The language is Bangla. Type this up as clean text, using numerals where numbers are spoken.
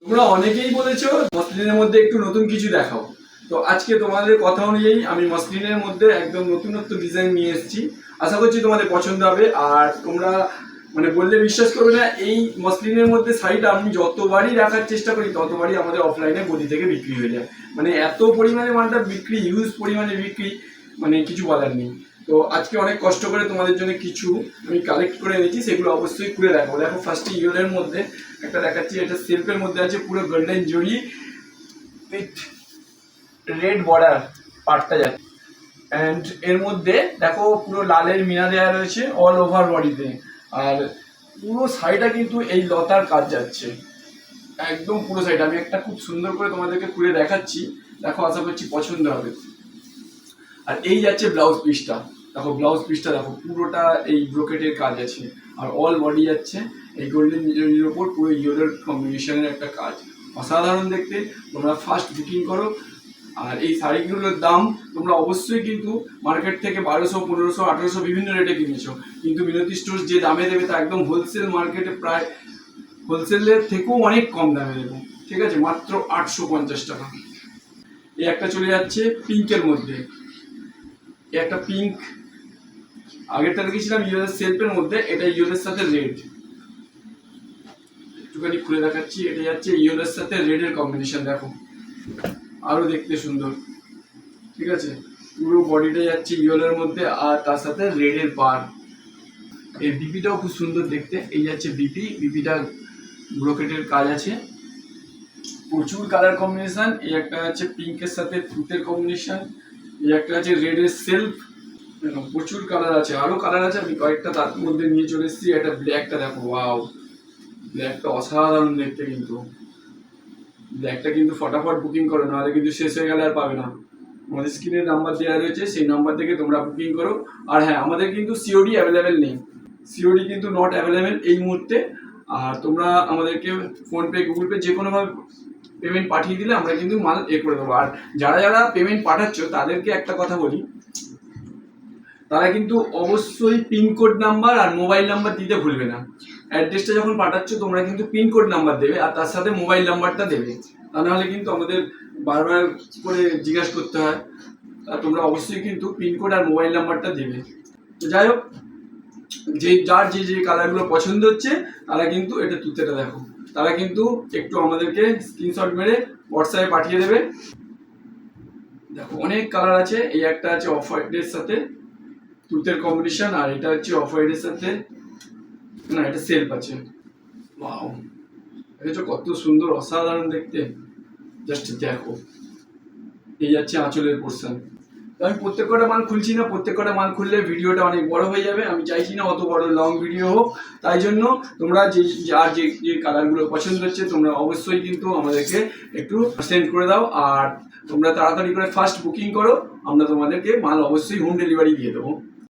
তোমরা অনেকেই বলেছো মসলিনের মধ্যে একটু নতুন কিছু দেখাও। তো আজকে তোমাদের কথা অনুযায়ী আমি মসলিনের মধ্যে একদম নতুনত্ব ডিজাইন নিয়ে এসেছি। আশা করছি তোমাদের পছন্দ হবে। আর তোমরা মানে বললে বিশ্বাস করবে না, এই মসলিনের মধ্যে শাড়িটা আমি যতবারই রাখার চেষ্টা করি ততবারই আমাদের অফলাইনে গদি থেকে বিক্রি হয়ে যায়। মানে এত পরিমাণে মালটা বিক্রি, হিউজ পরিমাণে বিক্রি, মানে কিছু বলার নেই। তো আজকে অনেক কষ্ট করে তোমাদের জন্য কিছু আমি কালেক্ট করে এনেছি, সেগুলো অবশ্যই খুলে রাখবো। দেখো ফার্স্টে ইয়েলোর মধ্যে একটা দেখাচ্ছি, এটা সেলফের মধ্যে আছে পুরো golden Jodi with red border পার্টটা যাচ্ছে। অ্যান্ড এর মধ্যে দেখো পুরো লালের মিনা দেওয়া রয়েছে অল ওভার বডিতে। আর পুরো শাড়িটা কিন্তু এই লতার কাজ যাচ্ছে একদম পুরো শাড়িটা। আমি একটা খুব সুন্দর করে তোমাদেরকে খুলে দেখাচ্ছি, দেখো আশা করছি পছন্দ হবে। আর এই যাচ্ছে ব্লাউজ পিসটা, দেখো ব্লাউজ পিসটা দেখো পুরোটা এই ব্রোকেটের কাজ আছে। আর অল বডি যাচ্ছে এই গোল্ডেন জরির ওপর পুরো ইয়েলোর কম্বিনেশনের একটা কাজ, অসাধারণ দেখতে। তোমরা ফার্স্ট বুকিং করো। আর এই শাড়িগুলোর দাম তোমরা অবশ্যই কিন্তু মার্কেট থেকে 1200, 1500, 1800 বিভিন্ন রেটে কিনেছো, কিন্তু মিনতি স্টোর্স যে দামে দেবে তা একদম হোলসেল মার্কেটে প্রায় হোলসেলের থেকেও অনেক কম দামে দেবো, ঠিক আছে, মাত্র 850 টাকা। এই একটা চলে যাচ্ছে পিঙ্কের মধ্যে, একটা পিঙ্ক, আগেরটা দেখেছিলাম ইয়েলোর সেলফের মধ্যে, এটা ইয়েলোর সাথে রেড। একটুখানি খুলে দেখাচ্ছি, এটা যাচ্ছে ইয়েলোর সাথে রেডের কম্বিনেশন, দেখো আরো দেখতে সুন্দর, ঠিক আছে। পুরো বডিটা যাচ্ছে ইয়েলোর মধ্যে আর তার সাথে রেডের পার। এই বিপিটাও খুব সুন্দর দেখতে, এই যাচ্ছে বিপিটা ব্রোকেটের কাজ আছে, প্রচুর কালার কম্বিনেশন। এই একটা আছে পিঙ্কের সাথে তুতের কম্বিনেশন, এই একটা আছে রেডের সেলফ, প্রচুর কালার আছে, আরো কালার আছে, আমি কয়েকটা তার মধ্যে নিয়ে চলে এসেছি। একটা ব্ল্যাকটা দেখো, ওয়াও ব্ল্যাকটা অসাধারণ দেখতে, কিন্তু ব্ল্যাকটা কিন্তু ফটাফট বুকিং করো, নাহলে কিন্তু শেষ হয়ে গেলে আর পাবে না। আমাদের স্ক্রিনের নাম্বার দেওয়া রয়েছে, সেই নাম্বার থেকে তোমরা বুকিং করো। আর হ্যাঁ, আমাদের কিন্তু সিওডি অ্যাভেলেবেল নেই, সিওডি কিন্তু নট অ্যাভেলেবেল এই মুহূর্তে। আর তোমরা আমাদেরকে ফোনপে, গুগল পে যে কোনোভাবে পেমেন্ট পাঠিয়ে দিলে আমরা কিন্তু মাল করে দেবো। আর যারা যারা পেমেন্ট পাঠাচ্ছ তাদেরকে একটা কথা বলি, তারা কিন্তু অবশ্যই পিনকোড নাম্বার আর মোবাইল নাম্বার দিতে ভুলবে না। অ্যাড্রেসটা যখন পাঠাচ্ছ তোমরা কিন্তু পিনকোড নাম্বার দেবে আর তার সাথে মোবাইল নাম্বারটা দেবে, তা নাহলে কিন্তু আমাদের বারবার করে জিজ্ঞাসা করতে হয়। আর তোমরা অবশ্যই কিন্তু পিনকোড আর মোবাইল নাম্বারটা দেবে। তো যাই হোক, যার যে কালারগুলো পছন্দ হচ্ছে তারা কিন্তু এটা তুতেটা দেখো, তারা কিন্তু একটু আমাদেরকে স্ক্রিনশট মেরে হোয়াটসঅ্যাপে পাঠিয়ে দেবে। দেখো অনেক কালার আছে, এই একটা আছে অফ হোয়াইটের সাথে তুতের কম্বিনেশন, আর এটা হচ্ছে অফ হোয়াইটের সাথে, না এটা সেলফ আছে। ওয়াও, এটা কত সুন্দর, অসাধারণ দেখতে, জাস্ট দেখো। এই যাচ্ছে আঁচলের পোর্শন। আমি প্রত্যেক কটা মাল খুলছি না, প্রত্যেক কটা মাল খুললে ভিডিওটা অনেক বড় হয়ে যাবে, আমি চাইছি না অত বড় লং ভিডিও হোক। তাই জন্য তোমরা যার যে কালারগুলো পছন্দ হচ্ছে তোমরা অবশ্যই কিন্তু আমাদেরকে একটু সেন্ড করে দাও। আর তোমরা তাড়াতাড়ি করে ফার্স্ট বুকিং করো, আমরা তোমাদেরকে মাল অবশ্যই হোম ডেলিভারি দিয়ে দেবো।